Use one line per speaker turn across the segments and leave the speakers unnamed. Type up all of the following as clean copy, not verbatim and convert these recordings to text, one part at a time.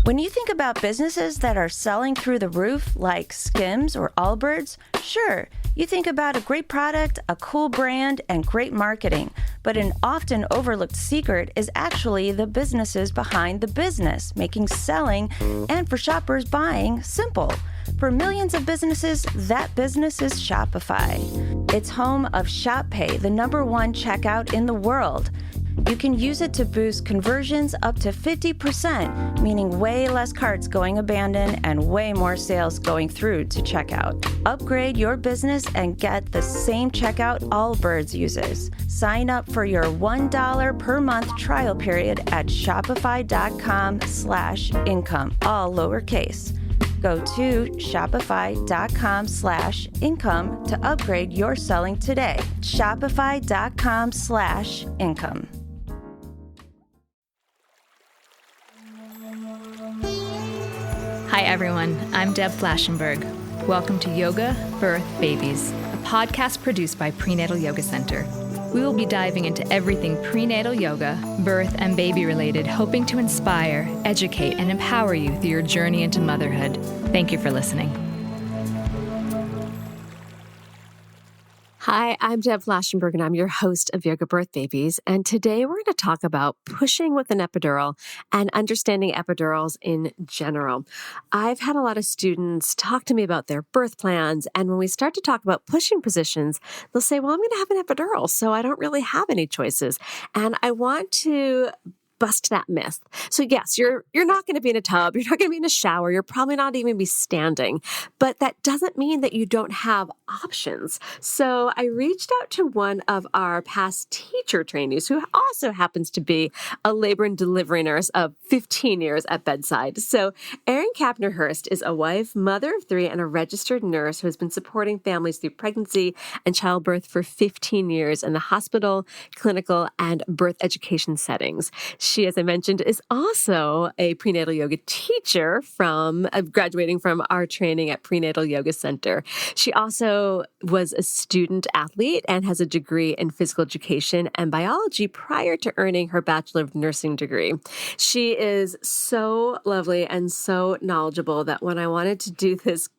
When you think about businesses that are selling through the roof, like Skims or Allbirds, sure, you think about a great product, a cool brand, and great marketing. But an often overlooked secret is actually the businesses behind the business, making selling and for shoppers buying simple. For millions of businesses, that business is Shopify. It's home of Shop Pay, the #1 checkout in the world. You can use it to boost conversions up to 50%, meaning way less carts going abandoned and way more sales going through to checkout. Upgrade your business and get the same checkout Allbirds uses. Sign up for your $1 per month trial period at shopify.com/income, all lowercase. Go to shopify.com/income to upgrade your selling today. Shopify.com/income.
Hi everyone, I'm Deb Flashenberg. Welcome to Yoga, Birth, Babies, a podcast produced by Prenatal Yoga Center. We will be diving into everything prenatal yoga, birth, and baby related, hoping to inspire, educate, and empower you through your journey into motherhood. Thank you for listening.
Hi, I'm Deb Flashenberg, and I'm your host of Yoga Birth Babies. And today we're going to talk about pushing with an epidural and understanding epidurals in general. I've had a lot of students talk to me about their birth plans. And when we start to talk about pushing positions, they'll say, well, I'm going to have an epidural, so I don't really have any choices. And I want to bust that myth. So yes, you're not going to be in a tub. You're not going to be in a shower. You're probably not even be standing, but that doesn't mean that you don't have options. So I reached out to one of our past teacher trainees who also happens to be a labor and delivery nurse of 15 years at bedside. So Erin Capnerhurst is a wife, mother of 3, and a registered nurse who has been supporting families through pregnancy and childbirth for 15 years in the hospital, clinical, and birth education settings. She, as I mentioned, is also a prenatal yoga teacher from graduating from our training at Prenatal Yoga Center. She also was a student athlete and has a degree in physical education and biology prior to earning her Bachelor of Nursing degree. She is so lovely and so knowledgeable that when I wanted to do this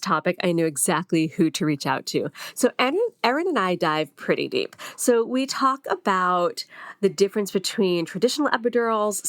topic, I knew exactly who to reach out to. So Erin and I dive pretty deep. So we talk about the difference between traditional epidurals,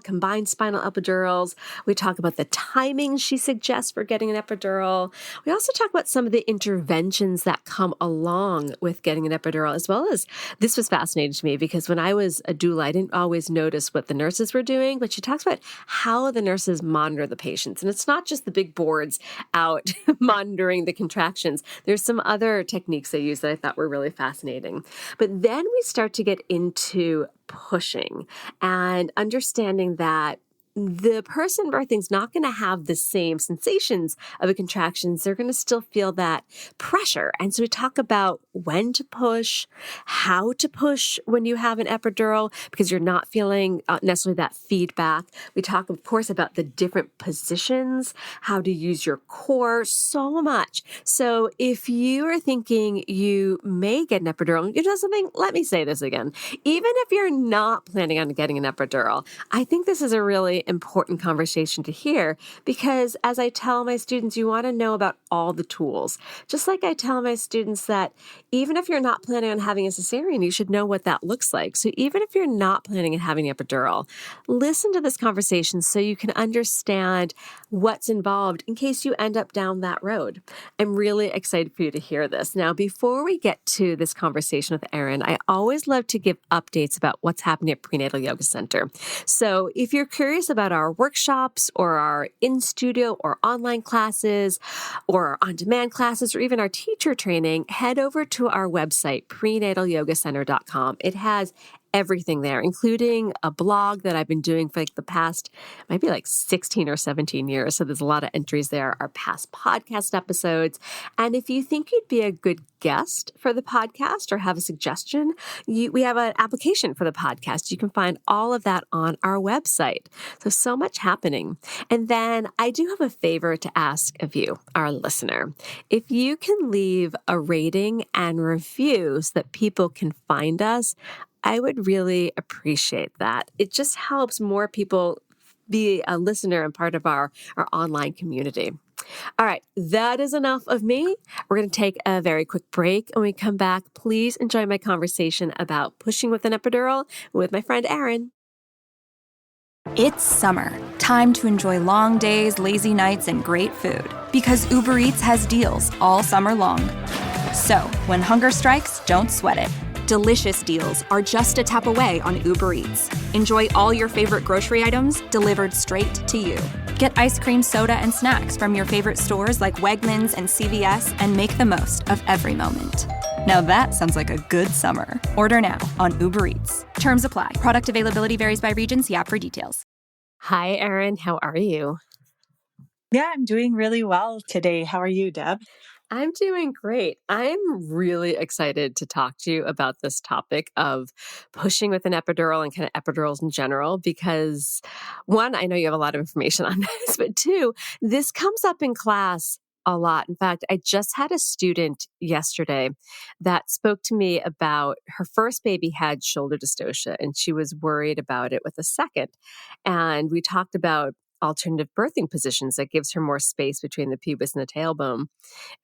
combined spinal epidurals. We talk about the timing she suggests for getting an epidural. We also talk about some of the interventions that come along with getting an epidural, as well as, this was fascinating to me because when I was a doula, I didn't always notice what the nurses were doing, but she talks about how the nurses monitor the patients. And it's not just the big boards out monitoring the contractions. There's some other techniques they use that I thought were really fascinating. But then we start to get into pushing and understanding that the person birthing is not going to have the same sensations of a contraction. They're going to still feel that pressure. And so we talk about when to push, how to push when you have an epidural, because you're not feeling necessarily that feedback. We talk, of course, about the different positions, how to use your core, so much. So if you are thinking you may get an epidural, you know something, let me say this again. Even if you're not planning on getting an epidural, I think this is a really important conversation to hear because as I tell my students, you want to know about all the tools. Just like I tell my students that even if you're not planning on having a cesarean, you should know what that looks like. So even if you're not planning on having an epidural, listen to this conversation so you can understand what's involved in case you end up down that road. I'm really excited for you to hear this. Now, before we get to this conversation with Erin, I always love to give updates about what's happening at Prenatal Yoga Center. So if you're curious about our workshops or our in-studio or online classes or our on-demand classes or even our teacher training, head over to our website, prenatalyogacenter.com. It has everything there, including a blog that I've been doing for the past, maybe 16 or 17 years. So there's a lot of entries there, our past podcast episodes. And if you think you'd be a good guest for the podcast or have a suggestion, we have an application for the podcast. You can find all of that on our website. So much happening. And then I do have a favor to ask of you, our listener. If you can leave a rating and review so that people can find us, I would really appreciate that. It just helps more people be a listener and part of our online community. All right, that is enough of me. We're going to take a very quick break. When we come back, please enjoy my conversation about pushing with an epidural with my friend Erin.
It's summer. Time to enjoy long days, lazy nights, and great food. Because Uber Eats has deals all summer long. So, when hunger strikes, don't sweat it. Delicious deals are just a tap away on Uber Eats. Enjoy all your favorite grocery items delivered straight to you. Get ice cream, soda, and snacks from your favorite stores like Wegmans and CVS and make the most of every moment. Now that sounds like a good summer. Order now on Uber Eats. Terms apply. Product availability varies by region. See app for details.
Hi, Erin. How are you?
Yeah, I'm doing really well today. How are you, Deb?
I'm doing great. I'm really excited to talk to you about this topic of pushing with an epidural and kind of epidurals in general, because one, I know you have a lot of information on this, but two, this comes up in class a lot. In fact, I just had a student yesterday that spoke to me about her first baby had shoulder dystocia and she was worried about it with a second. And we talked about alternative birthing positions that gives her more space between the pubis and the tailbone.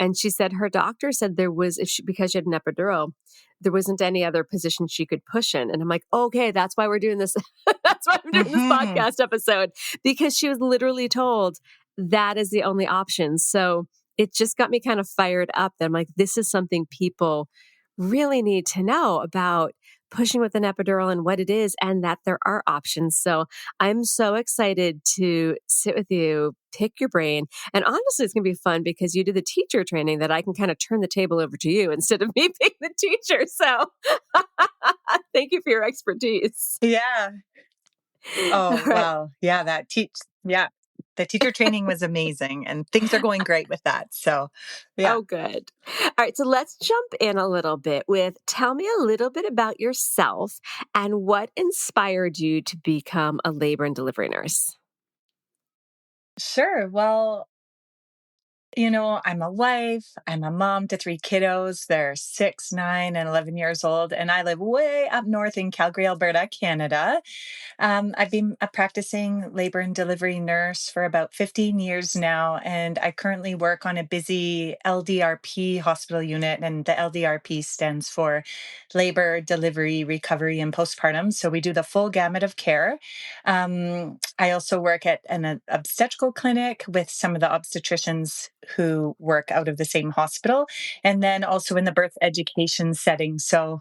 And she said her doctor said there was, because she had an epidural, there wasn't any other position she could push in. And I'm like, okay, that's why we're doing this. That's why I'm doing this podcast episode, because she was literally told that is the only option. So it just got me kind of fired up that I'm like, this is something people really need to know about pushing with an epidural and what it is, and that there are options. So I'm so excited to sit with you, pick your brain. And honestly, it's going to be fun because you do the teacher training that I can kind of turn the table over to you instead of me being the teacher. So thank you for your expertise.
Yeah.
All
Oh,
right.
wow. Yeah, yeah. The teacher training was amazing and things are going great with that. So, yeah.
Oh, good. All right. So let's jump in a little bit with tell me a little bit about yourself and what inspired you to become a labor and delivery nurse.
Sure. Well, I'm a wife, I'm a mom to three kiddos. They're 6, 9, and 11 years old. And I live way up north in Calgary, Alberta, Canada. I've been a practicing labor and delivery nurse for about 15 years now, and I currently work on a busy LDRP hospital unit, and the LDRP stands for Labor, Delivery, Recovery, and Postpartum. So we do the full gamut of care. I also work at an obstetrical clinic with some of the obstetricians who work out of the same hospital, and then also in the birth education setting. So,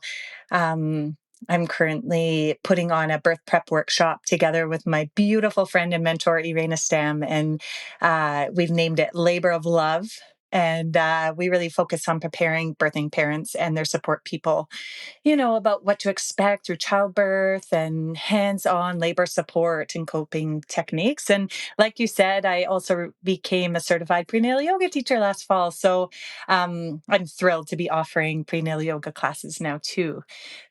I'm currently putting on a birth prep workshop together with my beautiful friend and mentor, Irena Stam, and we've named it Labor of Love. And we really focus on preparing birthing parents and their support people, about what to expect through childbirth and hands-on labor support and coping techniques. And like you said, I also became a certified prenatal yoga teacher last fall. So I'm thrilled to be offering prenatal yoga classes now too.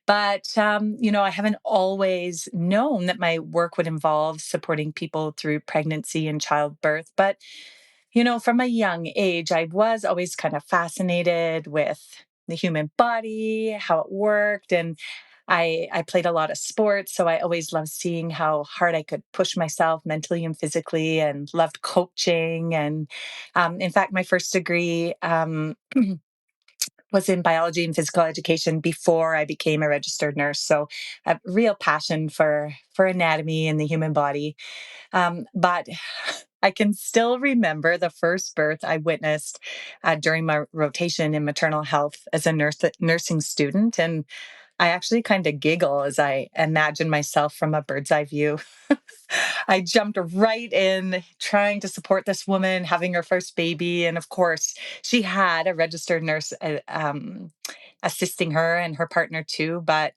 But, I haven't always known that my work would involve supporting people through pregnancy and childbirth. But, from a young age, I was always kind of fascinated with the human body, how it worked. And I played a lot of sports. So I always loved seeing how hard I could push myself mentally and physically, and loved coaching. And in fact, my first degree, was in biology and physical education before I became a registered nurse. So a real passion for anatomy and the human body. But I can still remember the first birth I witnessed during my rotation in maternal health as a nursing student. And I actually kind of giggle as I imagine myself from a bird's eye view. I jumped right in trying to support this woman having her first baby. And of course, she had a registered nurse assisting her and her partner too. But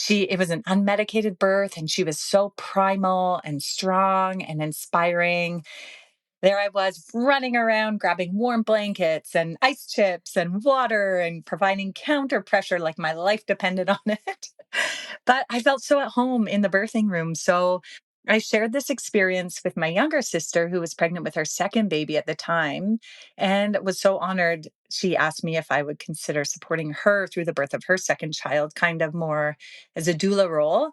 it was an unmedicated birth, and she was so primal and strong and inspiring. There I was running around, grabbing warm blankets and ice chips and water and providing counter pressure like my life depended on it. But I felt so at home in the birthing room. So I shared this experience with my younger sister, who was pregnant with her second baby at the time, and was so honored. She asked me if I would consider supporting her through the birth of her second child, kind of more as a doula role.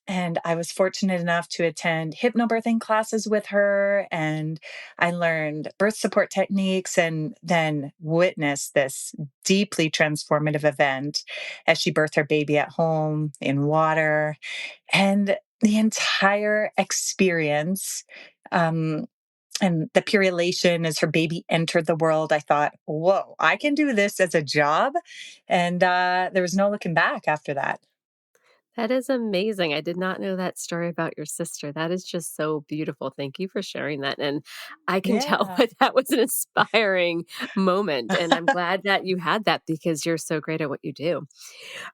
And I was fortunate enough to attend hypnobirthing classes with her. And I learned birth support techniques and then witnessed this deeply transformative event as she birthed her baby at home in water. And the entire experience, um, and the pure elation as her baby entered the world, I thought, whoa, I can do this as a job. And there was no looking back after that.
That is amazing. I did not know that story about your sister. That is just so beautiful. Thank you for sharing that. And I can tell
Yeah.
that that was an inspiring moment. And I'm glad that you had that because you're so great at what you do.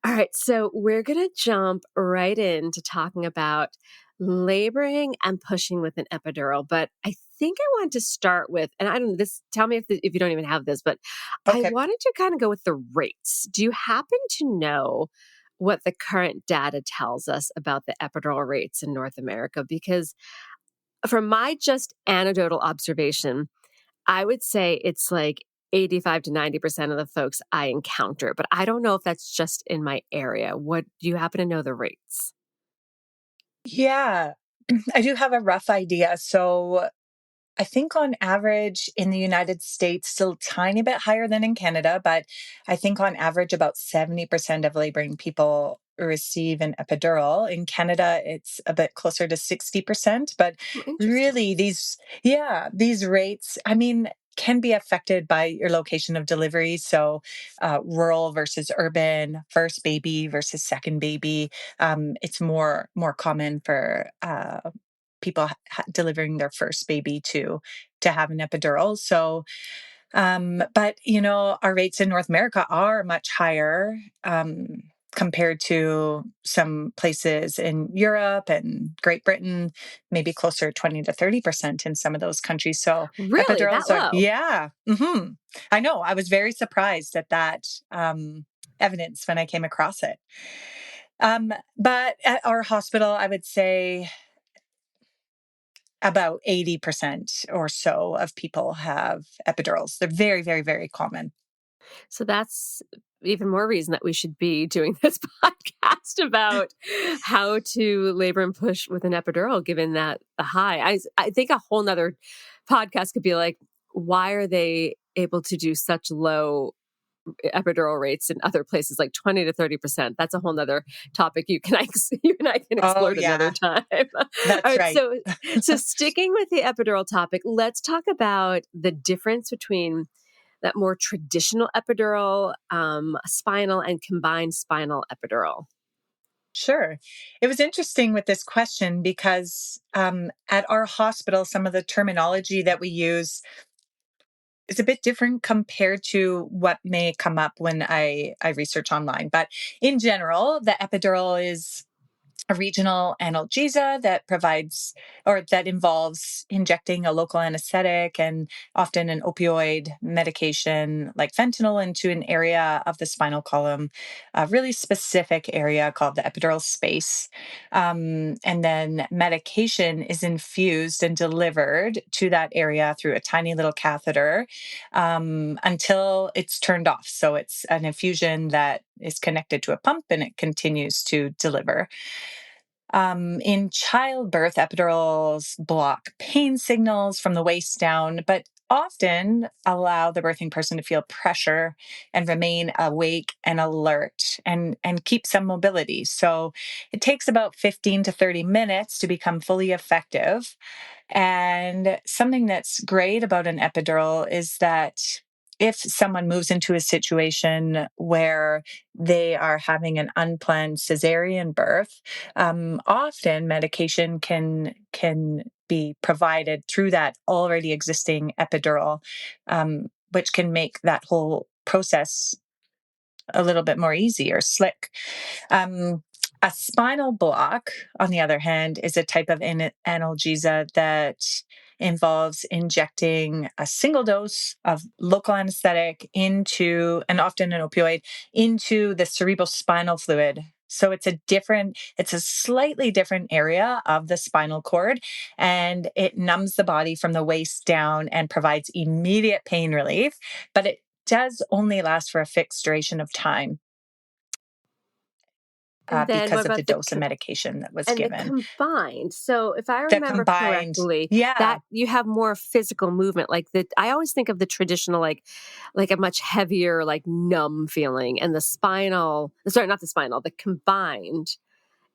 All right. So we're going to jump right into talking about laboring and pushing with an epidural. But I think I want to start with, and I don't this, tell me if you don't even have this, but I
Okay.
wanted to kind of go with the rates. Do you happen to know what the current data tells us about the epidural rates in North America? Because from my just anecdotal observation, I would say it's like 85 to 90% of the folks I encounter, but I don't know if that's just in my area. What do you happen to know the rates?
Yeah, I do have a rough idea. So I think on average in the United States, still a tiny bit higher than in Canada, but I think on average about 70% of laboring people receive an epidural. In Canada, it's a bit closer to 60%, but
Oh, interesting.
really these rates, I mean, can be affected by your location of delivery. So, rural versus urban, first baby versus second baby. It's more common for people delivering their first baby to have an epidural. So, but our rates in North America are much higher compared to some places in Europe and Great Britain, maybe closer 20 to 30% in some of those countries. So
Really? That
epidurals are,
low?
yeah. I know. I was very surprised at that evidence when I came across it. But at our hospital, I would say about 80% or so of people have epidurals. They're very, very, very common.
So that's even more reason that we should be doing this podcast about how to labor and push with an epidural, given that the high. I think a whole nother podcast could be like, why are they able to do such low epidural rates in other places, like 20 to 30%? That's a whole nother topic you and I can
Oh,
explore at another
yeah,
time. All
that's
right.
right.
So sticking with the epidural topic, let's talk about the difference between that more traditional epidural, spinal and combined spinal epidural.
Sure. It was interesting with this question because at our hospital, some of the terminology that we use is a bit different compared to what may come up when I research online. But in general, the epidural is a regional analgesia that provides or that involves injecting a local anesthetic and often an opioid medication like fentanyl into an area of the spinal column, a really specific area called the epidural space. And then medication is infused and delivered to that area through a tiny little catheter until it's turned off. So it's an infusion that is connected to a pump and it continues to deliver. In childbirth, epidurals block pain signals from the waist down, but often allow the birthing person to feel pressure and remain awake and alert and keep some mobility. So it takes about 15 to 30 minutes to become fully effective. And something that's great about an epidural is that if someone moves into a situation where they are having an unplanned cesarean birth, often medication can be provided through that already existing epidural, which can make that whole process a little bit more easy or slick. Um, a spinal block, on the other hand, is a type of analgesia that involves injecting a single dose of local anesthetic into, and often an opioid, into the cerebral spinal fluid. So it's a slightly different area of the spinal cord, and it numbs the body from the waist down and provides immediate pain relief, but it does only last for a fixed duration of time.
And then what
because of the
about the
dose of medication that was
and the
given.
combined? So if I
The
remember
combined,
correctly,
yeah,
that you have more physical movement. Like the I always think of the traditional like a much heavier, like numb feeling. And the spinal, sorry, not the spinal, the combined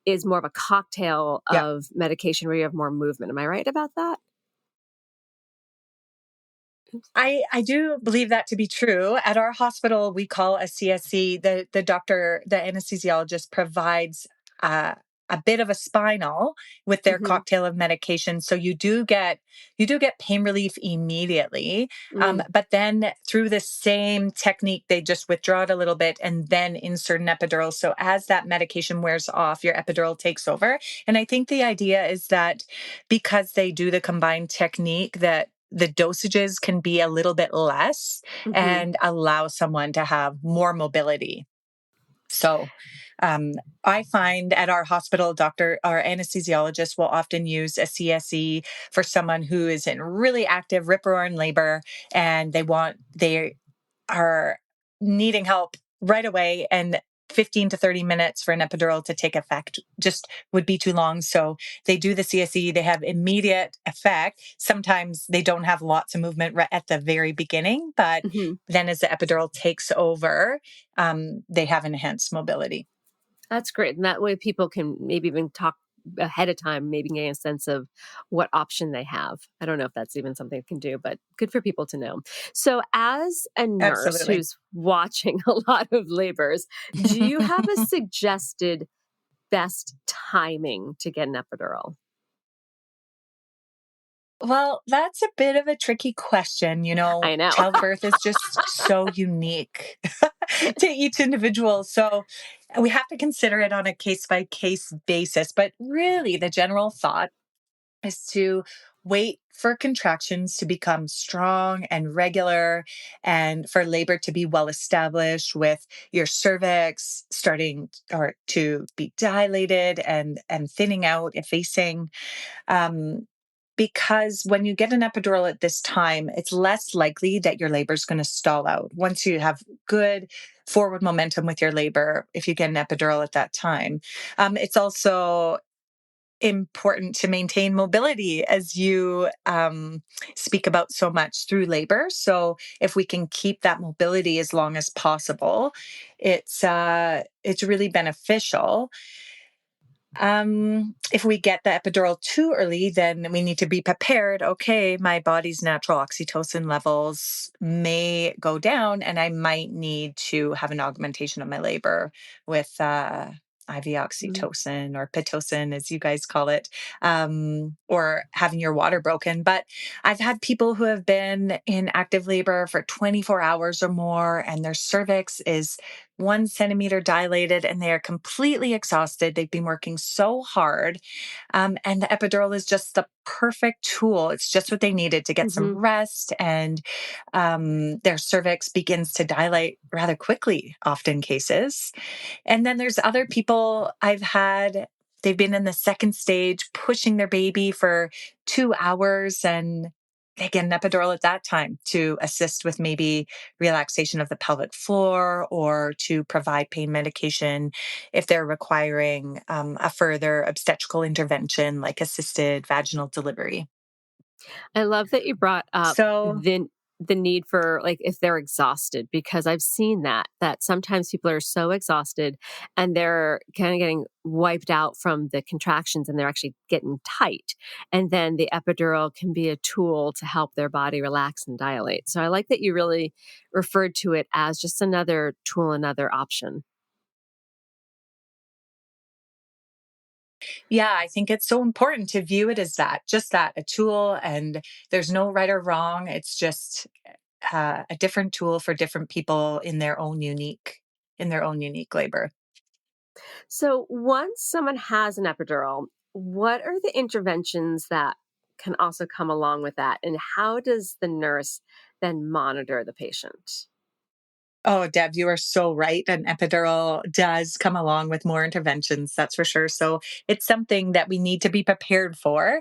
is more of a cocktail
yeah.
of medication where you have more movement. Am I right about that?
I do believe that to be true. At our hospital, we call a CSC, the doctor, the anesthesiologist provides uh, a bit of a spinal with their
Mm-hmm.
cocktail of medication. So you do get pain relief immediately.
Mm,
But then through the same technique, they just withdraw it a little bit and then insert an epidural. So as that medication wears off, your epidural takes over. And I think the idea is that because they do the combined technique, that the dosages can be a little bit less
mm-hmm.
and allow someone to have more mobility. So, um, I find at our hospital, our anesthesiologist will often use a CSE for someone who is in really active rip roaring labor and they are needing help right away. And 15 to 30 minutes for an epidural to take effect just would be too long. So they do the CSE, they have immediate effect. Sometimes they don't have lots of movement right at the very beginning, but
Mm-hmm.
then as the epidural takes over, they have enhanced mobility.
That's great. And that way people can maybe even talk ahead of time, maybe getting a sense of what option they have. I don't know if that's even something they can do, but good for people to know. So, as a nurse
Absolutely.
who's watching a lot of labors, do you have a suggested best timing to get an epidural?
Well, that's a bit of a tricky question.
I know.
Childbirth is just so unique to each individual. So we have to consider it on a case by case basis. But really, the general thought is to wait for contractions to become strong and regular and for labor to be well established with your cervix starting or to be dilated and thinning out, effacing. Um, because when you get an epidural at this time, it's less likely that your labor is going to stall out. Once you have good forward momentum with your labor, if you get an epidural at that time, it's also important to maintain mobility as you speak about so much through labor. So if we can keep that mobility as long as possible, it's really beneficial. If we get the epidural too early, then we need to be prepared. Okay, my body's natural oxytocin levels may go down, and I might need to have an augmentation of my labor with IV
Mm.
oxytocin or pitocin, as you guys call it, or having your water broken. But I've had people who have been in active labor for 24 hours or more, and their cervix is 1 centimeter dilated and they are completely exhausted. They've been working so hard. And the epidural is just the perfect tool. It's just what they needed to get some
Mhm.
rest. And their cervix begins to dilate rather quickly, often cases. And then there's other people I've had, they've been in the second stage pushing their baby for 2 hours and they get an epidural at that time to assist with maybe relaxation of the pelvic floor or to provide pain medication if they're requiring a further obstetrical intervention like assisted vaginal delivery.
I love that you brought up
So,
the need for like if they're exhausted because I've seen that sometimes people are so exhausted and they're kind of getting wiped out from the contractions and they're actually getting tight. And then the epidural can be a tool to help their body relax and dilate. So I like that you really referred to it as just another tool, another option.
yeah, I think it's so important to view it as that, just that, a tool, and there's no right or wrong. It's just a different tool for different people in their own unique labor.
So once someone has an epidural, what are the interventions that can also come along with that? And how does the nurse then monitor the patient?
Oh, Deb, you are so right. An epidural does come along with more interventions, that's for sure. So it's something that we need to be prepared for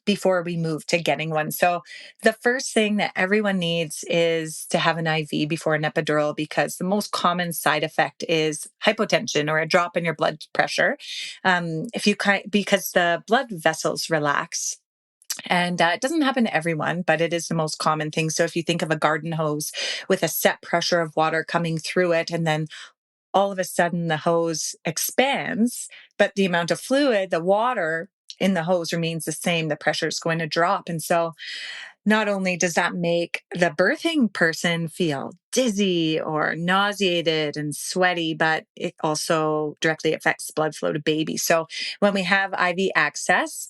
before we move to getting one. So the first thing that everyone needs is to have an IV before an epidural, because the most common side effect is hypotension or a drop in your blood pressure. Because the blood vessels relax. And it doesn't happen to everyone, but it is the most common thing. So if you think of a garden hose with a set pressure of water coming through it, and then all of a sudden the hose expands, but the amount of fluid, the water in the hose remains the same, the pressure is going to drop. And so not only does that make the birthing person feel dizzy or nauseated and sweaty, but it also directly affects blood flow to baby. So when we have IV access,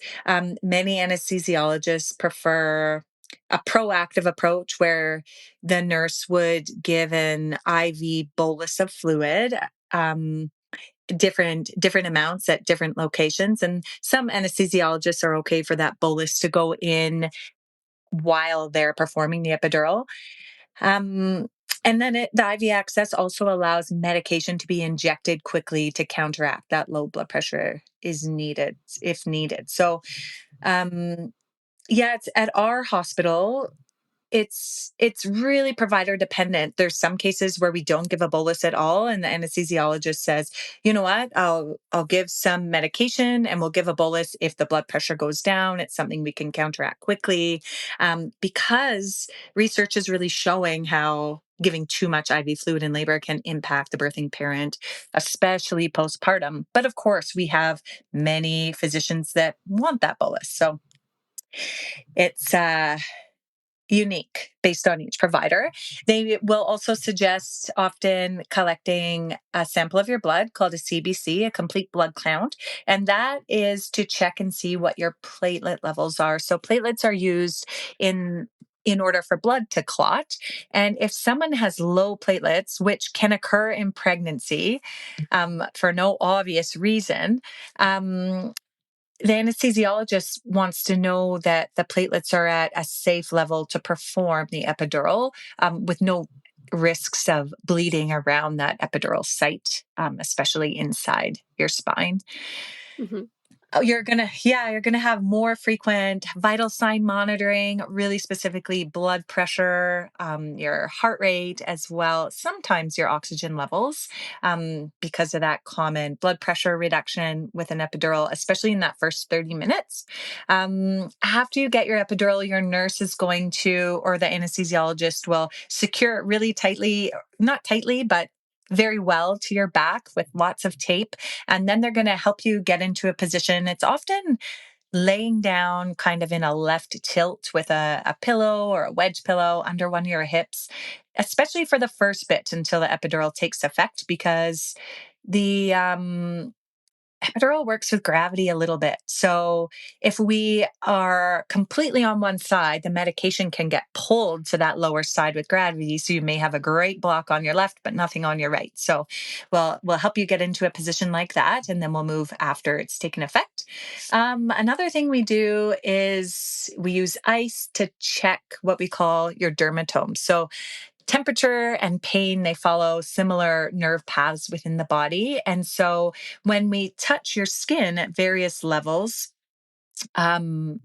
many anesthesiologists prefer a proactive approach where the nurse would give an IV bolus of fluid. Different amounts at different locations, and some anesthesiologists are okay for that bolus to go in while they're performing the epidural. Um, and then the IV access also allows medication to be injected quickly to counteract that low blood pressure is needed if needed. So, yeah, it's at our hospital. It's really provider dependent. There's some cases where we don't give a bolus at all, and the anesthesiologist says, "You know what? I'll give some medication, and we'll give a bolus if the blood pressure goes down. It's something we can counteract quickly." Because research is really showing how giving too much IV fluid in labor can impact the birthing parent, especially postpartum. But of course, we have many physicians that want that bolus, so it's unique based on each provider. They will also suggest often collecting a sample of your blood called a CBC, a complete blood count. And that is to check and see what your platelet levels are. So platelets are used in order for blood to clot. And if someone has low platelets, which can occur in pregnancy for no obvious reason, the anesthesiologist wants to know that the platelets are at a safe level to perform the epidural with no risks of bleeding around that epidural site, especially inside your spine.
Mm-hmm.
Oh, you're gonna have more frequent vital sign monitoring, really specifically blood pressure, your heart rate, as well. Sometimes your oxygen levels, because of that common blood pressure reduction with an epidural, especially in that first 30 minutes. After you get your epidural, your nurse is going to, or the anesthesiologist will secure it really tightly, not tightly, but very well to your back with lots of tape. And then they're going to help you get into a position. It's often laying down kind of in a left tilt with a pillow or a wedge pillow under one of your hips, especially for the first bit until the epidural takes effect, because the epidural works with gravity a little bit. So if we are completely on one side, the medication can get pulled to that lower side with gravity. So you may have a great block on your left, but nothing on your right. So we'll help you get into a position like that, and then we'll move after it's taken effect. Another thing we do is we use ice to check what we call your dermatomes. So temperature and pain, they follow similar nerve paths within the body. And so when we touch your skin at various levels, um,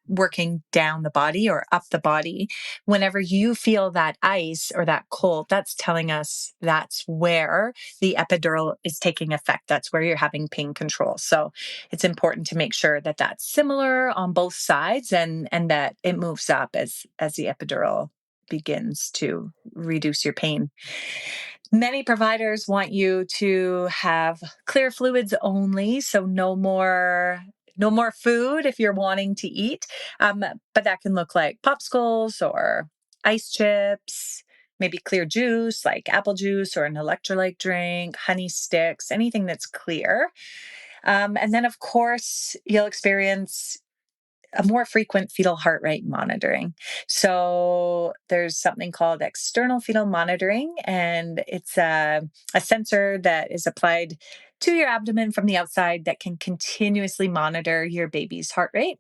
working down the body or up the body, whenever you feel that ice or that cold, that's telling us that's where the epidural is taking effect. That's where you're having pain control. So it's important to make sure that that's similar on both sides, and that it moves up as the epidural begins to reduce your pain. Many providers want you to have clear fluids only, so no more food if you're wanting to eat. But that can look like popsicles or ice chips, maybe clear juice like apple juice or an electrolyte drink, honey sticks, anything that's clear. And then, of course, you'll experience a more frequent fetal heart rate monitoring. So there's something called external fetal monitoring, and it's a sensor that is applied to your abdomen from the outside that can continuously monitor your baby's heart rate.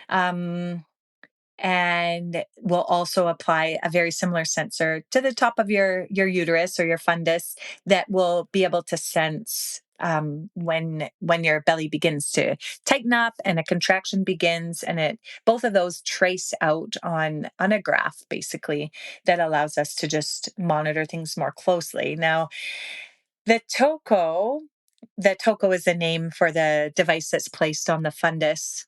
Um, And we'll also apply a very similar sensor to the top of your uterus or your fundus that will be able to sense when your belly begins to tighten up and a contraction begins, and it both of those trace out on a graph basically that allows us to just monitor things more closely. Now, the toco, the toco is the name for the device that's placed on the fundus.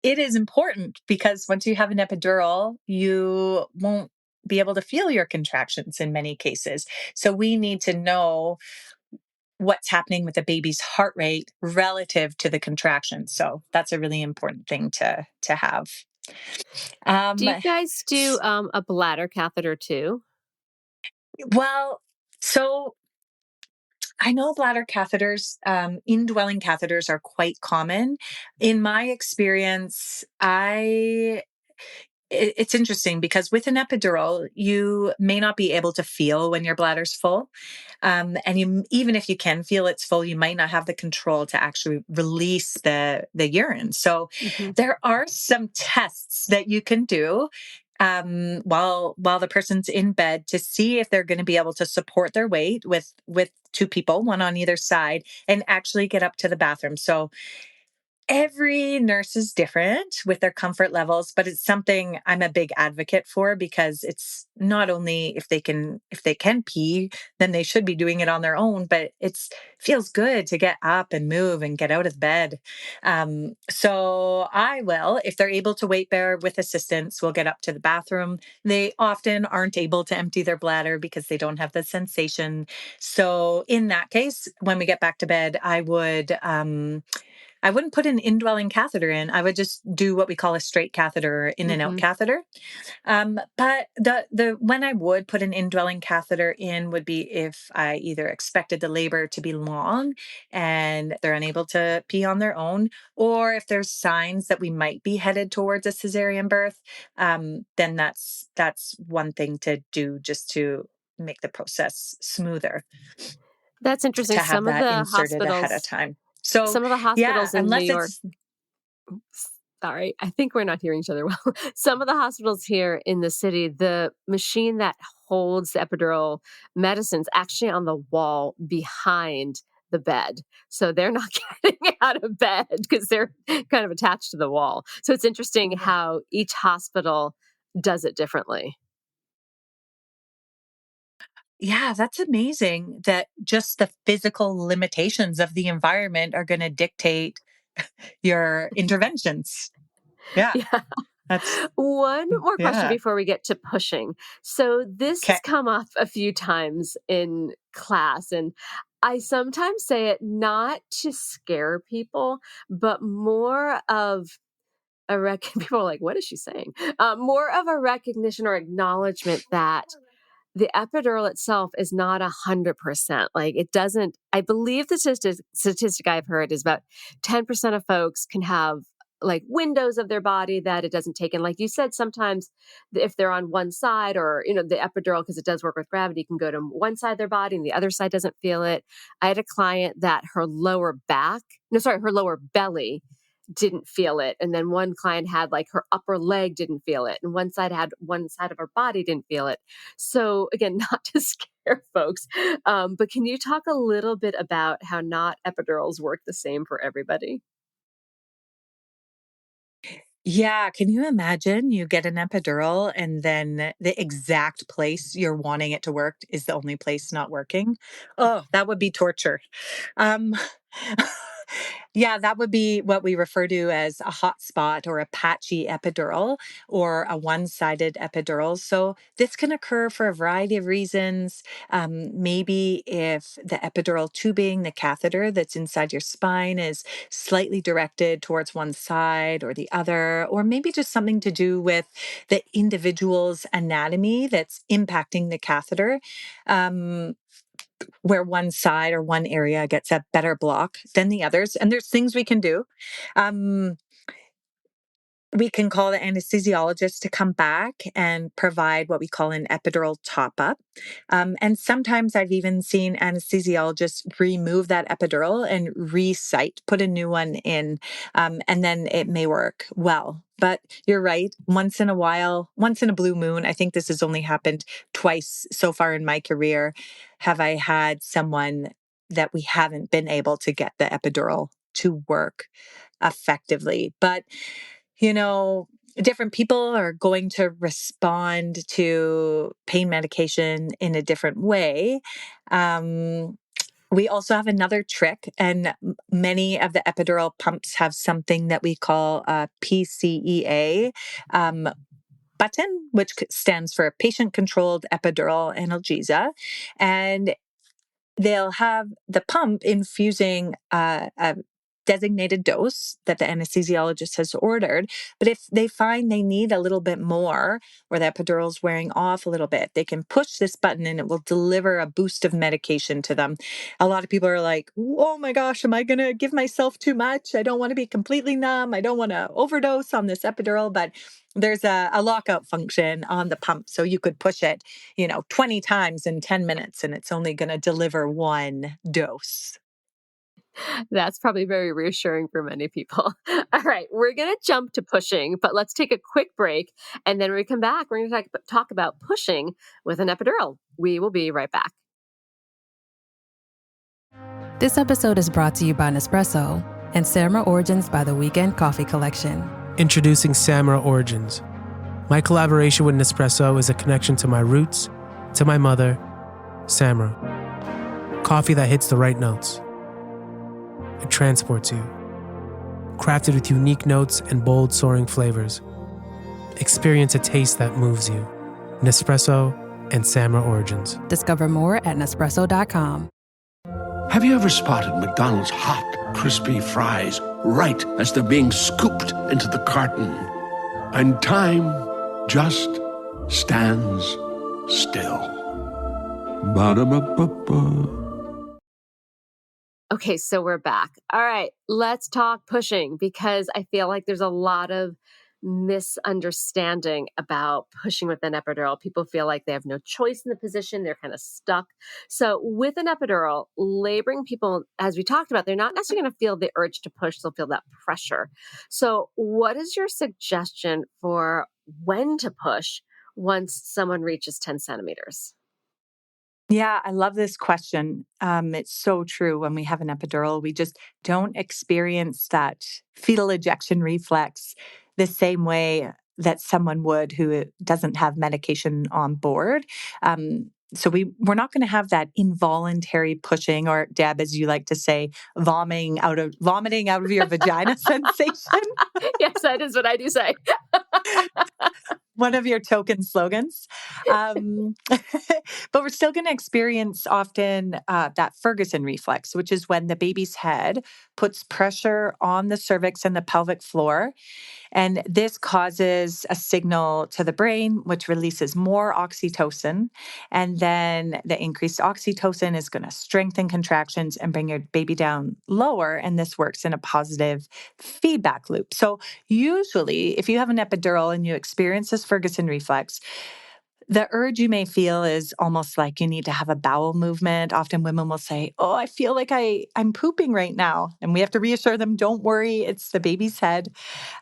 It is important because once you have an epidural, you won't be able to feel your contractions in many cases. So we need to know what's happening with the baby's heart rate relative to the contractions. So that's a really important thing to have.
Do
Um,
you guys do
s-
a bladder catheter too?
well, so I know bladder catheters, indwelling catheters are quite common. In my experience, it's interesting because with an epidural, you may not be able to feel when your bladder's full. And even if you can feel it's full, you might not have the control to actually release the urine. So
Hmm.
there are some tests that you can do while the person's in bed to see if they're going to be able to support their weight with two people, one on either side, and actually get up to the bathroom. So every nurse is different with their comfort levels, but it's something I'm a big advocate for because it's not only if they can pee, then they should be doing it on their own, but it's feels good to get up and move and get out of bed. So I will, if they're able to weight bear with assistance, will get up to the bathroom. They often aren't able to empty their bladder because they don't have the sensation. So in that case, when we get back to bed, I wouldn't put an indwelling catheter in. I would just do what we call a straight catheter or in and out
Hmm.
catheter. But the when I would put an indwelling catheter in would be if I either expected the labor to be long and they're unable to pee on their own, or if there's signs that we might be headed towards a cesarean birth. Then that's one thing to do just to make the process smoother
That's interesting.
to have that inserted ahead of time. So,
Some of the
yeah,
hospitals in New
unless
York,
it's
sorry, I think we're not hearing each other well. Some of the hospitals here in the city, the machine that holds the epidural medicine's actually on the wall behind the bed. So they're not getting out of bed because they're kind of attached to the wall. So it's interesting how each hospital does it differently.
yeah, that's amazing that just the physical limitations of the environment are going to dictate your interventions. Yeah,
Yeah.
that's
One more question
yeah.
before we get to pushing. So, this has
Okay.
come up a few times in class, and I sometimes say it not to scare people, but more of people are like, what is she saying? More of a recognition or acknowledgement that the epidural itself is not 100%. Like it doesn't, I believe the statistic I've heard is about 10% of folks can have like windows of their body that it doesn't take in. Like you said, sometimes if they're on one side or, the epidural, because it does work with gravity, can go to one side of their body and the other side doesn't feel it. I had a client that her lower back, no, sorry, her lower belly didn't feel it. And then one client had like her upper leg didn't feel it. And one side of her body didn't feel it. So again, not to scare folks, but can you talk a little bit about how not epidurals work the same for everybody?
Yeah, can you imagine you get an epidural and then the exact place you're wanting it to work is the only place not working? Oh, that would be torture. Um, yeah, that would be what we refer to as a hot spot or a patchy epidural or a one-sided epidural. So this can occur for a variety of reasons. Maybe if the epidural tubing, the catheter that's inside your spine is slightly directed towards one side or the other, or maybe just something to do with the individual's anatomy that's impacting the catheter. Um, where one side or one area gets a better block than the others. And there's things we can do. Um, we can call the anesthesiologist to come back and provide what we call an epidural top up. And sometimes I've even seen anesthesiologists remove that epidural and put a new one in. And then it may work well. But you're right. Once in a while, once in a blue moon, I think this has only happened twice so far in my career, have I had someone that we haven't been able to get the epidural to work effectively. But, you know, different people are going to respond to pain medication in a different way. We also have another trick, and many of the epidural pumps have something that we call a PCEA button, which stands for patient controlled epidural analgesia. And they'll have the pump infusing a designated dose that the anesthesiologist has ordered. But if they find they need a little bit more, or the epidural's wearing off a little bit, they can push this button and it will deliver a boost of medication to them. A lot of people are like, oh my gosh, am I going to give myself too much? I don't want to be completely numb. I don't want to overdose on this epidural. But there's a lockout function on the pump. So you could push it, 20 times in 10 minutes, and it's only going to deliver one dose.
That's probably very reassuring for many people. All right, we're going to jump to pushing, but let's take a quick break. And then when we come back, we're going to talk about pushing with an epidural. We will be right back.
This episode is brought to you by Nespresso and Samra Origins by the Weekend Coffee Collection.
Introducing Samra Origins. My collaboration with Nespresso is a connection to my roots, to my mother, Samra. Coffee that hits the right notes. It transports you. Crafted with unique notes and bold, soaring flavors. Experience a taste that moves you. Nespresso and Samra Origins.
Discover more at Nespresso.com.
Have you ever spotted McDonald's hot, crispy fries right as they're being scooped into the carton? And time just stands still. Ba-da-ba-ba-ba.
Okay, so we're back. All right, let's talk pushing, because I feel like there's a lot of misunderstanding about pushing with an epidural. People feel like they have no choice in the position. They're kind of stuck. So with an epidural, laboring people, as we talked about, they're not necessarily going to feel the urge to push. They'll feel that pressure. So what is your suggestion for when to push once someone reaches 10 centimeters?
Yeah, I love this question. It's so true. When we have an epidural, we just don't experience that fetal ejection reflex the same way that someone would who doesn't have medication on board. So we're not going to have that involuntary pushing, or Deb, as you like to say, vomiting out of your vagina sensation.
Yes, that is what I do say.
One of your token slogans. But we're still going to experience often that Ferguson reflex, which is when the baby's head puts pressure on the cervix and the pelvic floor. And this causes a signal to the brain, which releases more oxytocin. And then the increased oxytocin is going to strengthen contractions and bring your baby down lower. And this works in a positive feedback loop. So usually, if you have an epidural and you experience this Ferguson reflex, the urge you may feel is almost like you need to have a bowel movement. Often women will say, oh, I feel like I'm pooping right now. And we have to reassure them, don't worry, it's the baby's head.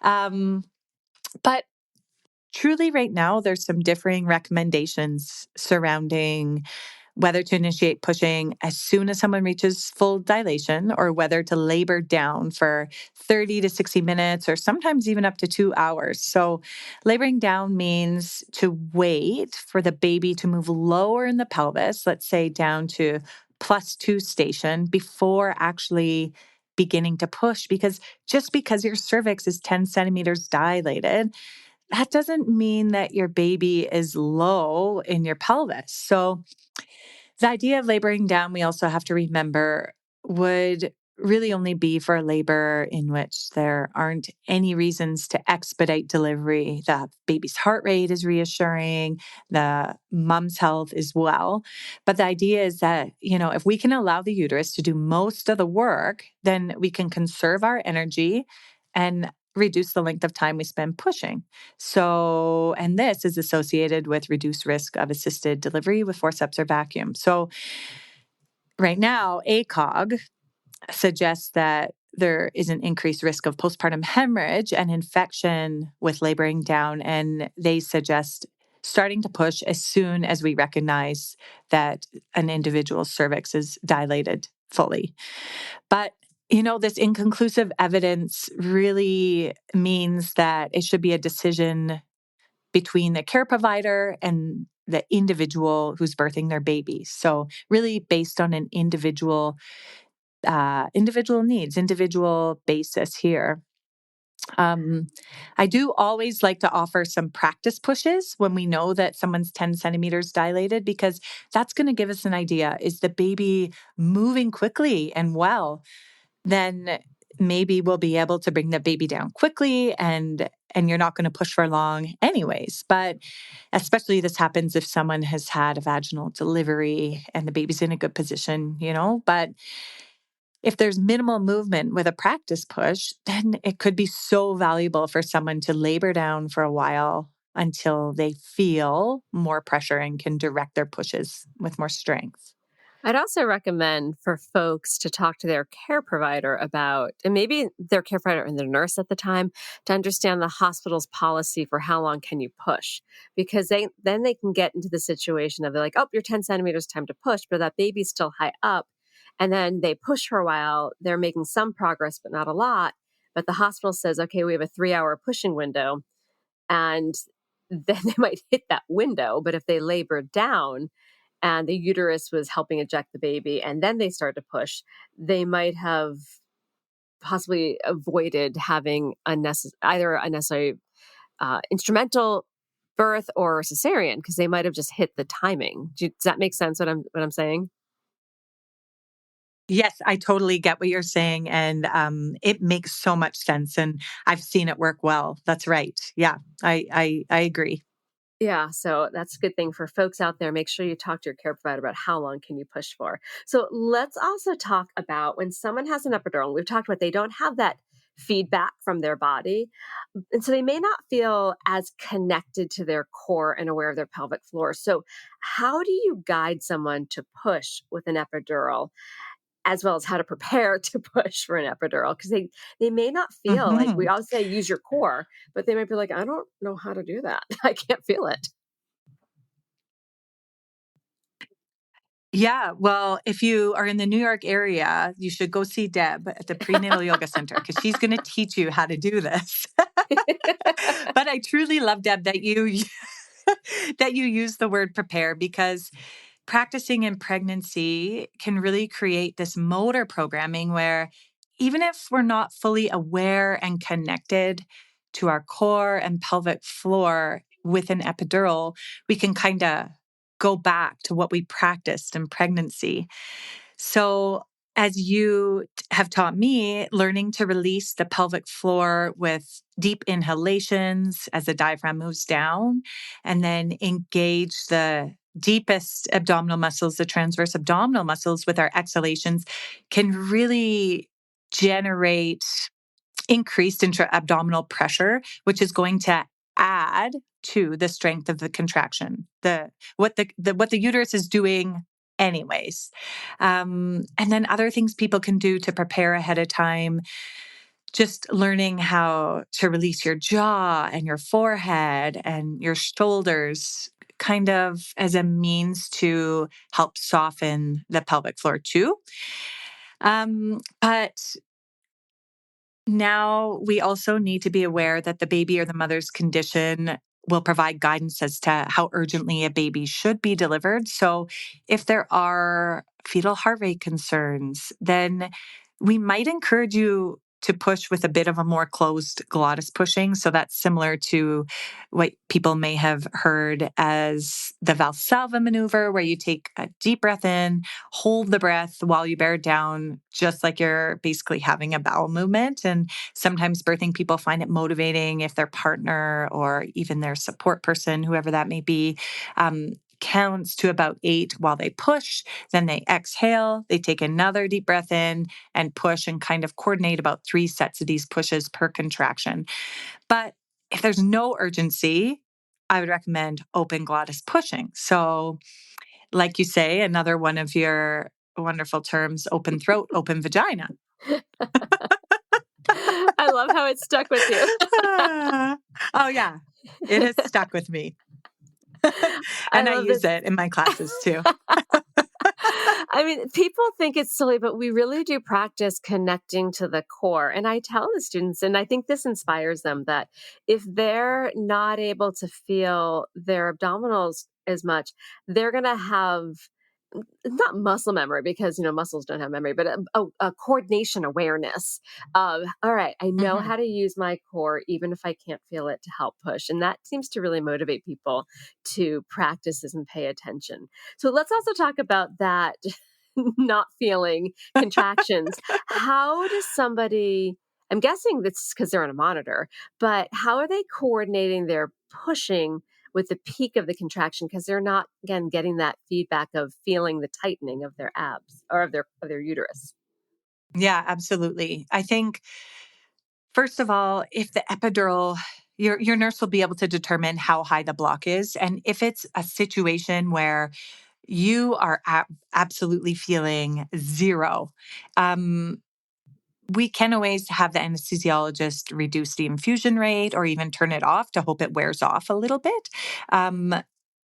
But truly right now, there's some differing recommendations surrounding whether to initiate pushing as soon as someone reaches full dilation, or whether to labor down for 30 to 60 minutes, or sometimes even up to 2 hours. So laboring down means to wait for the baby to move lower in the pelvis, let's say down to +2 station, before actually beginning to push. Because just because your cervix is 10 centimeters dilated, that doesn't mean that your baby is low in your pelvis. So the idea of laboring down, we also have to remember, would really only be for a labor in which there aren't any reasons to expedite delivery. The baby's heart rate is reassuring, the mom's health is well. But the idea is that, if we can allow the uterus to do most of the work, then we can conserve our energy and reduce the length of time we spend pushing. So, and this is associated with reduced risk of assisted delivery with forceps or vacuum. So right now, ACOG suggests that there is an increased risk of postpartum hemorrhage and infection with laboring down. And they suggest starting to push as soon as we recognize that an individual's cervix is dilated fully. But, this inconclusive evidence really means that it should be a decision between the care provider and the individual who's birthing their baby. So really based on an individual needs, individual basis here. I do always like to offer some practice pushes when we know that someone's 10 centimeters dilated, because that's going to give us an idea. Is the baby moving quickly and well? Then maybe we'll be able to bring the baby down quickly, and you're not going to push for long anyways. But especially this happens if someone has had a vaginal delivery and the baby's in a good position, but if there's minimal movement with a practice push, then it could be so valuable for someone to labor down for a while until they feel more pressure and can direct their pushes with more strength.
I'd also recommend for folks to talk to their care provider about, and maybe their care provider and their nurse at the time, to understand the hospital's policy for how long can you push. Because then they can get into the situation of, they're like, oh, you're 10 centimeters, time to push, but that baby's still high up. And then they push for a while, they're making some progress, but not a lot. But the hospital says, okay, we have a 3-hour pushing window. And then they might hit that window. But if they labor down and the uterus was helping eject the baby, and then they start to push, they might have possibly avoided having either a necessary instrumental birth or cesarean, because they might have just hit the timing. Does that make sense what I'm saying?
Yes, I totally get what you're saying. And it makes so much sense. And I've seen it work well. That's right. Yeah, I agree.
Yeah, so that's a good thing for folks out there. Make sure you talk to your care provider about how long can you push for. So let's also talk about when someone has an epidural. We've talked about they don't have that feedback from their body. And so they may not feel as connected to their core and aware of their pelvic floor. So how do you guide someone to push with an epidural, as well as how to prepare to push for an epidural? Because they may not feel like, we always say use your core, but they might be like, I don't know how to do that. I can't feel it.
Yeah, well, if you are in the New York area, you should go see Deb at the Prenatal Yoga Center, because she's going to teach you how to do this. But I truly love, Deb, that you that you use the word prepare, because practicing in pregnancy can really create this motor programming where even if we're not fully aware and connected to our core and pelvic floor with an epidural, we can kind of go back to what we practiced in pregnancy. So, as you have taught me, learning to release the pelvic floor with deep inhalations as the diaphragm moves down, and then engage the deepest abdominal muscles, the transverse abdominal muscles, with our exhalations, can really generate increased intra-abdominal pressure, which is going to add to the strength of the contraction, what the uterus is doing anyways. And then other things people can do to prepare ahead of time, just learning how to release your jaw and your forehead and your shoulders, kind of as a means to help soften the pelvic floor too. But now we also need to be aware that the baby or the mother's condition will provide guidance as to how urgently a baby should be delivered. So if there are fetal heart rate concerns, then we might encourage you to push with a bit of a more closed glottis pushing. So that's similar to what people may have heard as the Valsalva maneuver, where you take a deep breath in, hold the breath while you bear down, just like you're basically having a bowel movement. And sometimes birthing people find it motivating if their partner or even their support person, whoever that may be, counts to about 8 while they push. Then they exhale, they take another deep breath in and push, and kind of coordinate about 3 sets of these pushes per contraction. But if there's no urgency, I would recommend open glottis pushing. So, like you say, another one of your wonderful terms, open throat, open vagina.
I love how it stuck with you.
Oh, yeah. It has stuck with me. And I
love
use
this.
it in my classes too.
I mean, people think it's silly, but we really do practice connecting to the core. And I tell the students, and I think this inspires them, that if they're not able to feel their abdominals as much, they're going to have not muscle memory because, muscles don't have memory, but a coordination awareness of, all right, I know how to use my core, even if I can't feel it, to help push. And that seems to really motivate people to practice this and pay attention. So let's also talk about that not feeling contractions. How does somebody, I'm guessing that's because they're on a monitor, but how are they coordinating their pushing with the peak of the contraction, because they're not, again, getting that feedback of feeling the tightening of their abs or of their uterus?
Yeah, absolutely. I think, first of all, if the epidural, your nurse will be able to determine how high the block is. And if it's a situation where you are absolutely feeling zero, we can always have the anesthesiologist reduce the infusion rate or even turn it off to hope it wears off a little bit. Um,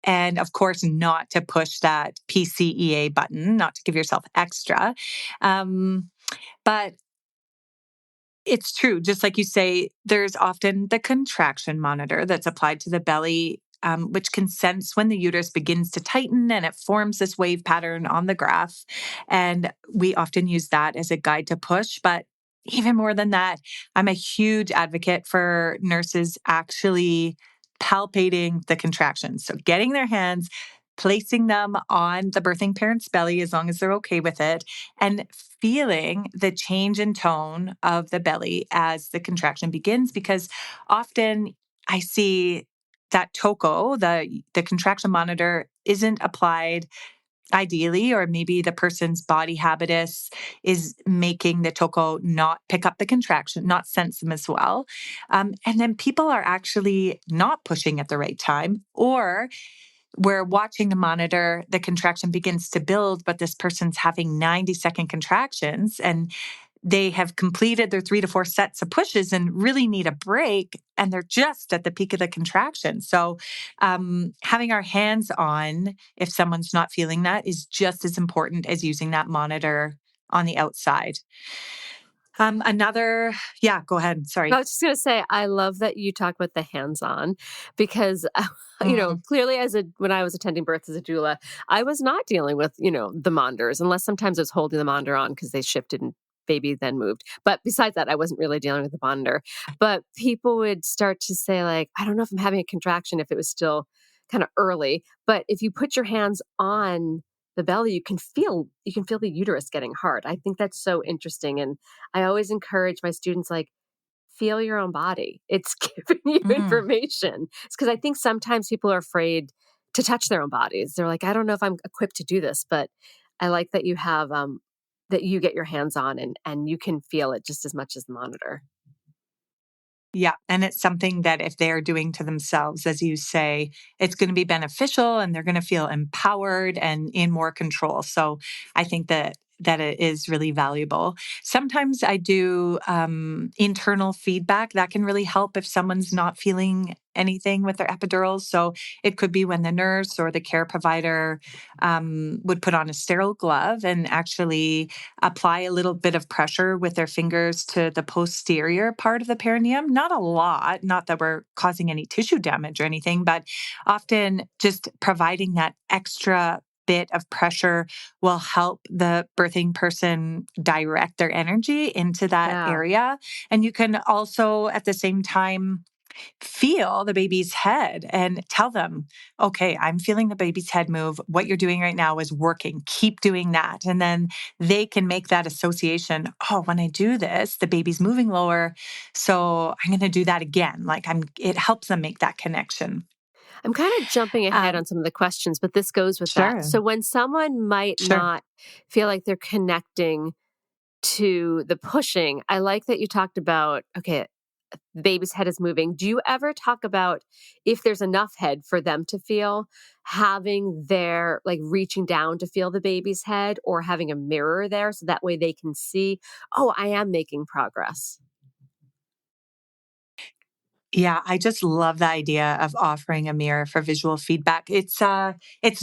and of course, not to push that PCEA button, not to give yourself extra. But it's true. Just like you say, there's often the contraction monitor that's applied to the belly, which can sense when the uterus begins to tighten and it forms this wave pattern on the graph. And we often use that as a guide to push. But even more than that, I'm a huge advocate for nurses actually palpating the contractions. So getting their hands, placing them on the birthing parent's belly, as long as they're okay with it, and feeling the change in tone of the belly as the contraction begins. Because often I see that TOCO, the contraction monitor, isn't applied ideally, or maybe the person's body habitus is making the TOCO not pick up the contraction, not sense them as well. And then people are actually not pushing at the right time, or we're watching the monitor, the contraction begins to build, but this person's having 90-second contractions and they have completed their 3 to 4 sets of pushes and really need a break. And they're just at the peak of the contraction. So having our hands on, if someone's not feeling that, is just as important as using that monitor on the outside. Yeah, go ahead. Sorry.
I was just going to say, I love that you talk about the hands-on because,
Mm.
clearly when I was attending births as a doula, I was not dealing with, the monitors, unless sometimes I was holding the monitor on because they shifted and baby then moved. But besides that, I wasn't really dealing with the monitor. But people would start to say like, I don't know if I'm having a contraction if it was still kind of early. But if you put your hands on the belly, you can feel the uterus getting hard. I think that's so interesting. And I always encourage my students, like, feel your own body. It's giving you
Mm.
information. It's because I think sometimes people are afraid to touch their own bodies. They're like, I don't know if I'm equipped to do this, but I like that you have that you get your hands on and you can feel it just as much as the monitor.
Yeah. And it's something that if they're doing to themselves, as you say, it's going to be beneficial and they're going to feel empowered and in more control. So I think that it is really valuable. Sometimes I do internal feedback that can really help if someone's not feeling anything with their epidurals. So it could be when the nurse or the care provider would put on a sterile glove and actually apply a little bit of pressure with their fingers to the posterior part of the perineum. Not a lot, not that we're causing any tissue damage or anything, but often just providing that extra bit of pressure will help the birthing person direct their energy into that
Yeah.
area. And you can also at the same time feel the baby's head and tell them, okay, I'm feeling the baby's head move. What you're doing right now is working. Keep doing that. And then they can make that association. Oh, when I do this, the baby's moving lower. So I'm going to do that again. It helps them make that connection.
I'm kind of jumping ahead
Um,
on some of the questions, but this goes with that.
sure.
So when someone might
Sure.
not feel like they're connecting to the pushing, I like that you talked about, okay, the baby's head is moving. Do you ever talk about if there's enough head for them to feel, having their, like, reaching down to feel the baby's head or having a mirror there so that way they can see, oh, I am making progress?
Yeah, I just love the idea of offering a mirror for visual feedback. It's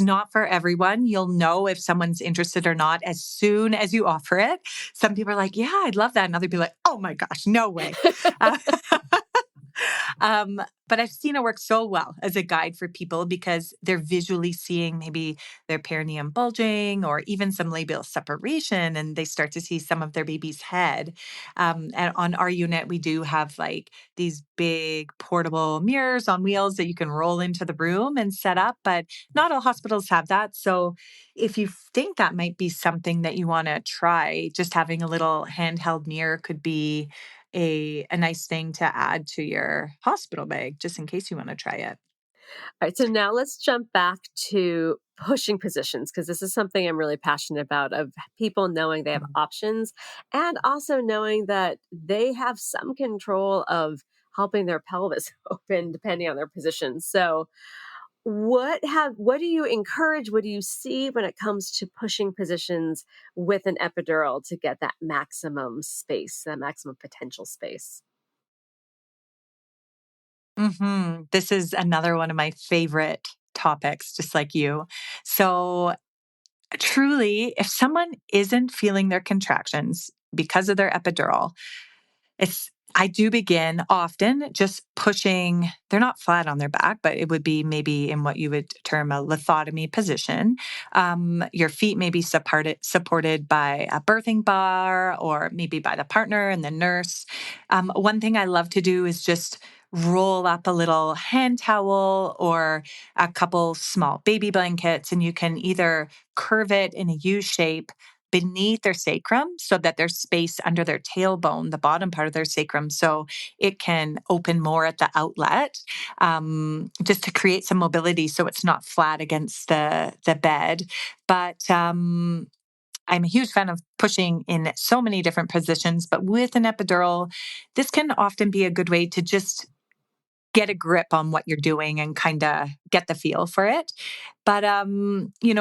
not for everyone. You'll know if someone's interested or not as soon as you offer it. Some people are like, "Yeah, I'd love that," and other people are like, "Oh my gosh, no way." Uh, but I've seen it work so well as a guide for people because they're visually seeing maybe their perineum bulging or even some labial separation, and they start to see some of their baby's head. And on our unit, we do have like these big portable mirrors on wheels that you can roll into the room and set up, but not all hospitals have that. So if you think that might be something that you want to try, just having a little handheld mirror could be a nice thing to add to your hospital bag, just in case you want to try it.
All right, so now let's jump back to pushing positions because this is something I'm really passionate about of people knowing they have
Mm.
options and also knowing that they have some control of helping their pelvis open depending on their position. So what do you encourage? What do you see when it comes to pushing positions with an epidural to get that maximum space, that maximum potential space?
This is another one of my favorite topics, just like you. So, truly, if someone isn't feeling their contractions because of their epidural, It's I do begin often just pushing. They're not flat on their back, but it would be maybe in what you would term a lithotomy position. Your feet may be supported by a birthing bar or maybe by the partner and the nurse. One thing I love to do is just roll up a little hand towel or a couple small baby blankets, and you can either curve it in a U shape beneath their sacrum so that there's space under their tailbone, the bottom part of their sacrum, so it can open more at the outlet, just to create some mobility so it's not flat against the bed. But I'm a huge fan of pushing in so many different positions, but with an epidural, this can often be a good way to just get a grip on what you're doing and kind of get the feel for it. But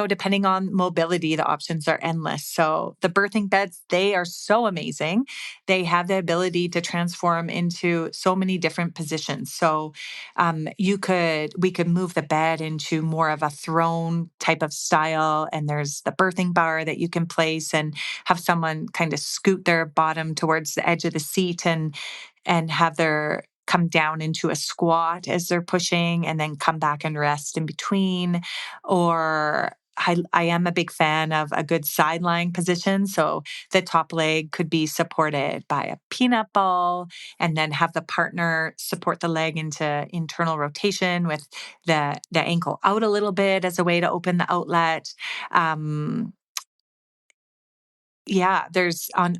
depending on mobility, the options are endless. So the birthing beds, they are so amazing. They have the ability to transform into so many different positions. So we could move the bed into more of a throne type of style, and there's the birthing bar that you can place and have someone kind of scoot their bottom towards the edge of the seat and have their come down into a squat as they're pushing and then come back and rest in between. Or I am a big fan of a good side lying position. So the top leg could be supported by a peanut ball and then have the partner support the leg into internal rotation with the ankle out a little bit as a way to open the outlet. Um, yeah,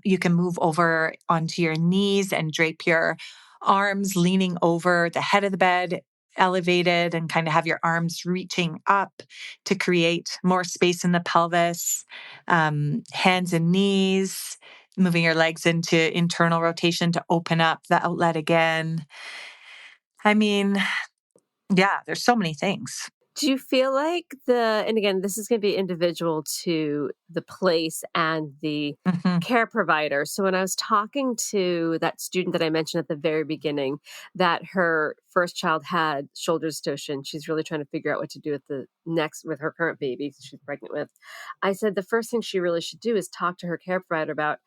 you can move over onto your knees and drape your arms leaning over the head of the bed, elevated, and kind of have your arms reaching up to create more space in the pelvis. Hands and knees, moving your legs into internal rotation to open up the outlet again. I mean, yeah, there's so many things.
Do you feel like and again, this is going to be individual to the place and the
Mhm.
care provider. So when I was talking to that student that I mentioned at the very beginning, that her first child had shoulder dystocia, she's really trying to figure out what to do with her current baby she's pregnant with. I said the first thing she really should do is talk to her care provider about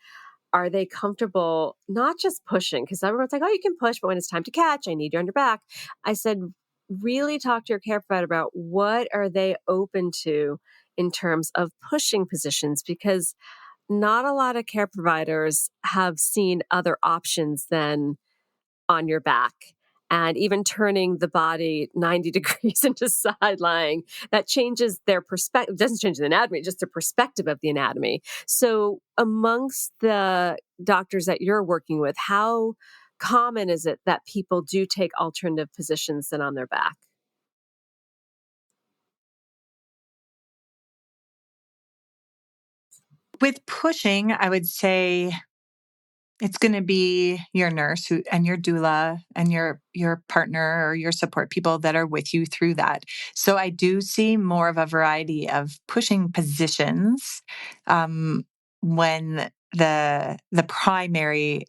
are they comfortable not just pushing? Because everyone's like, oh, you can push, but when it's time to catch, I need you on your back. I said, really talk to your care provider about what are they open to in terms of pushing positions, because not a lot of care providers have seen other options than on your back. And even turning the body 90 degrees into side lying, that changes their perspective, doesn't change the anatomy, just the perspective of the anatomy. So, amongst the doctors that you're working with, how common is it that people do take alternative positions than on their back?
With pushing, I would say it's gonna be your nurse and your doula and your partner or your support people that are with you through that. So I do see more of a variety of pushing positions, when the primary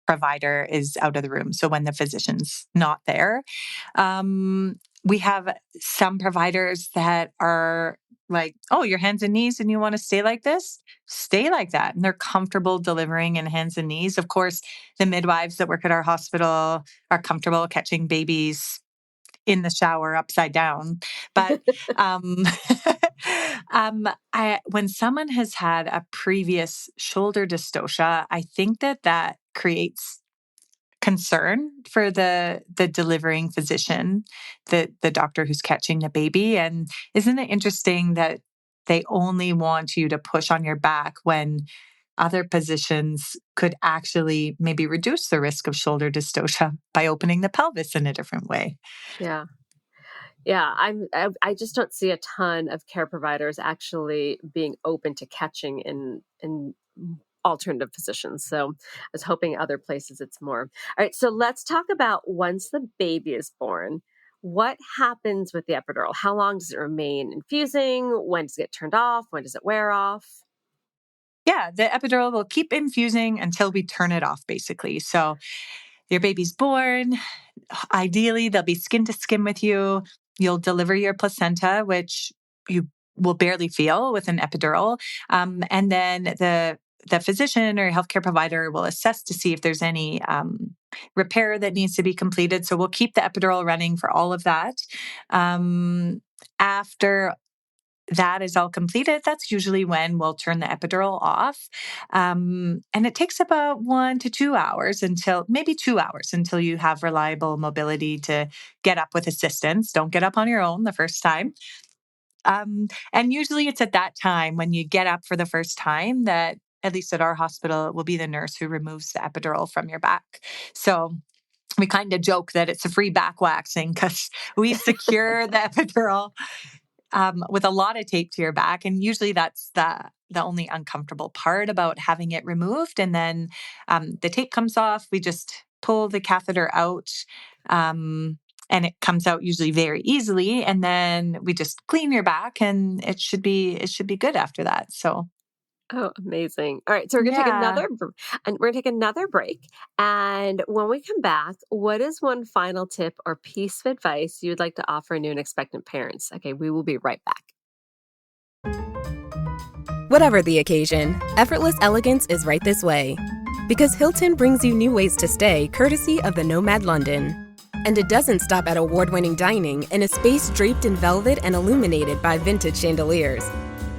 provider is out of the room. So when the physician's not there, we have some providers that are like, oh, your hands and knees and you want to stay like this? Stay like that. And they're comfortable delivering in hands and knees. Of course, the midwives that work at our hospital are comfortable catching babies in the shower upside down. But when someone has had a previous shoulder dystocia, I think that creates concern for the delivering physician, the doctor who's catching the baby. And isn't it interesting that they only want you to push on your back when other positions could actually maybe reduce the risk of shoulder dystocia by opening the pelvis in a different way?
Yeah. Yeah, I just don't see a ton of care providers actually being open to catching in alternative positions. So I was hoping other places it's more. All right, so let's talk about once the baby is born, what happens with the epidural? How long does it remain infusing? When does it get turned off? When does it wear off?
Yeah, the epidural will keep infusing until we turn it off, basically. So your baby's born. Ideally, they'll be skin to skin with you. You'll deliver your placenta, which you will barely feel with an epidural. And then the physician or healthcare provider will assess to see if there's any repair that needs to be completed. So we'll keep the epidural running for all of that. After that is all completed, that's usually when we'll turn the epidural off. And it takes about 1 to 2 hours maybe 2 hours until you have reliable mobility to get up with assistance. Don't get up on your own the first time. And usually it's at that time when you get up for the first time that, at least at our hospital, it will be the nurse who removes the epidural from your back. So we kind of joke that it's a free back waxing because we secure the epidural with a lot of tape to your back. And usually that's the only uncomfortable part about having it removed. And then the tape comes off. We just pull the catheter out and it comes out usually very easily. And then we just clean your back and it should be good after that. So
Oh, amazing. All right. So we're going to take
yeah.
another break. And when we come back, what is one final tip or piece of advice you would like to offer new and expectant parents? Okay, we will be right back.
Whatever the occasion, effortless elegance is right this way. Because Hilton brings you new ways to stay courtesy of the Nomad London. And it doesn't stop at award-winning dining in a space draped in velvet and illuminated by vintage chandeliers.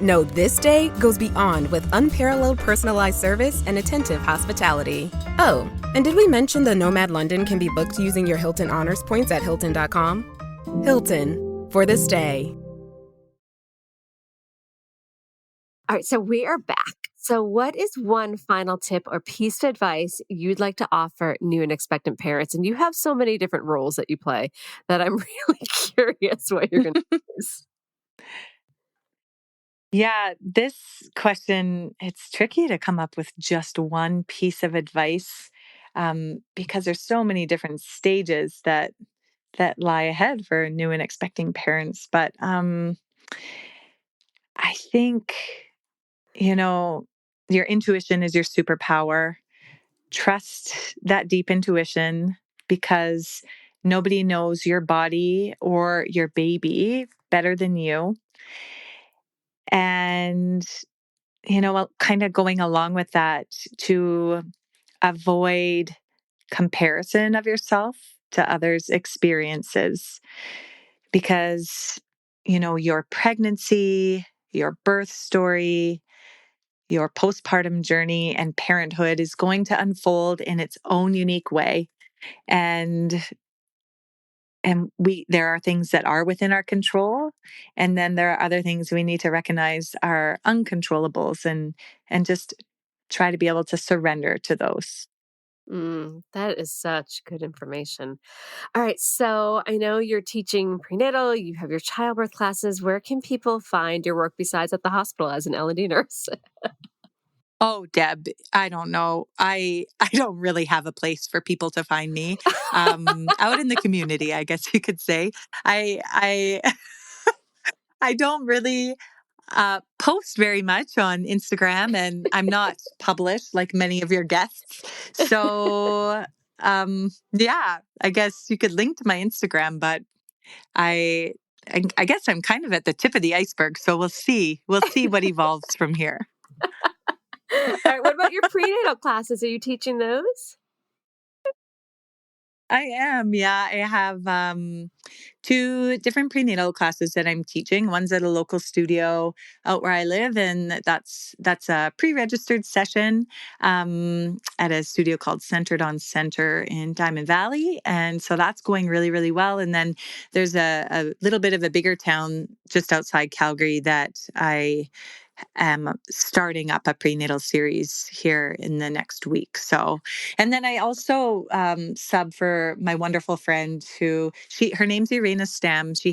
No, this day goes beyond with unparalleled personalized service and attentive hospitality. Oh, and did we mention the Nomad London can be booked using your Hilton Honors points at Hilton.com? Hilton, for the stay.
All right, so we are back. So what is one final tip or piece of advice you'd like to offer new and expectant parents? And you have so many different roles that you play that I'm really curious what you're going to use.
Yeah, this question, it's tricky to come up with just one piece of advice because there's so many different stages that lie ahead for new and expecting parents. But I think, your intuition is your superpower. Trust that deep intuition because nobody knows your body or your baby better than you. And kind of going along with that, to avoid comparison of yourself to others' experiences because, your pregnancy, your birth story, your postpartum journey, and parenthood is going to unfold in its own unique way. And there are things that are within our control, and then there are other things we need to recognize are uncontrollables and just try to be able to surrender to those.
That is such good information. All right, so I know you're teaching prenatal, you have your childbirth classes. Where can people find your work besides at the hospital as an L&D nurse?
Oh, Deb, I don't know. I don't really have a place for people to find me. Out in the community, I guess you could say. I I don't really post very much on Instagram, and I'm not published like many of your guests. So, yeah, I guess you could link to my Instagram, but I, I guess I'm kind of at the tip of the iceberg. So we'll see. We'll see what evolves from here.
All right. What about your prenatal classes? Are you teaching those?
I am. Yeah, I have 2 different prenatal classes that I'm teaching. One's at a local studio out where I live, and that's a pre-registered session at a studio called Centered on Center in Diamond Valley, and so that's going really, really well. And then there's a little bit of a bigger town just outside Calgary that I am starting up a prenatal series here in the next week. So, and then I also sub for my wonderful friend her name's Irena Stam. She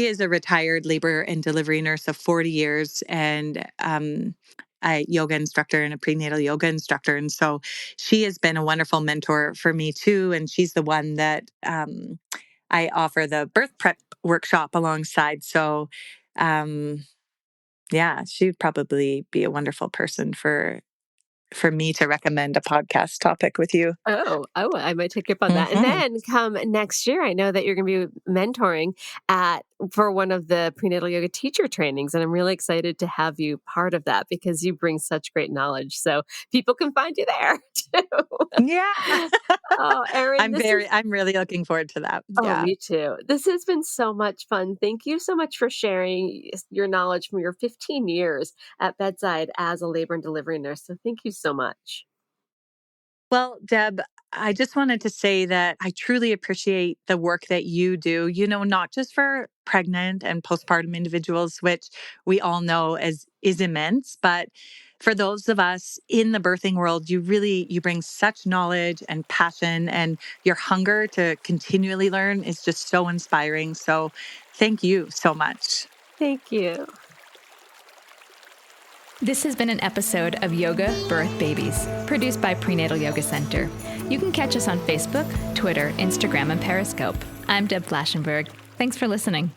is a retired labor and delivery nurse of 40 years and a yoga instructor and a prenatal yoga instructor. And so she has been a wonderful mentor for me too. And she's the one that I offer the birth prep workshop alongside. So, yeah, she'd probably be a wonderful person for me to recommend a podcast topic with you.
Oh, I might take you up on that. And then come next year, I know that you're going to be mentoring for one of the prenatal yoga teacher trainings. And I'm really excited to have you part of that because you bring such great knowledge. So people can find you there too.
Yeah.
Oh, Erin,
I'm really looking forward to that.
Oh,
Yeah.
me too. This has been so much fun. Thank you so much for sharing your knowledge from your 15 years at bedside as a labor and delivery nurse. So thank you so much.
Well, Deb, I just wanted to say that I truly appreciate the work that you do, not just for pregnant and postpartum individuals, which we all know is immense, but for those of us in the birthing world, you bring such knowledge and passion, and your hunger to continually learn is just so inspiring. So thank you so much.
Thank you.
This has been an episode of Yoga Birth Babies, produced by Prenatal Yoga Center. You can catch us on Facebook, Twitter, Instagram, and Periscope. I'm Deb Flaschenberg. Thanks for listening.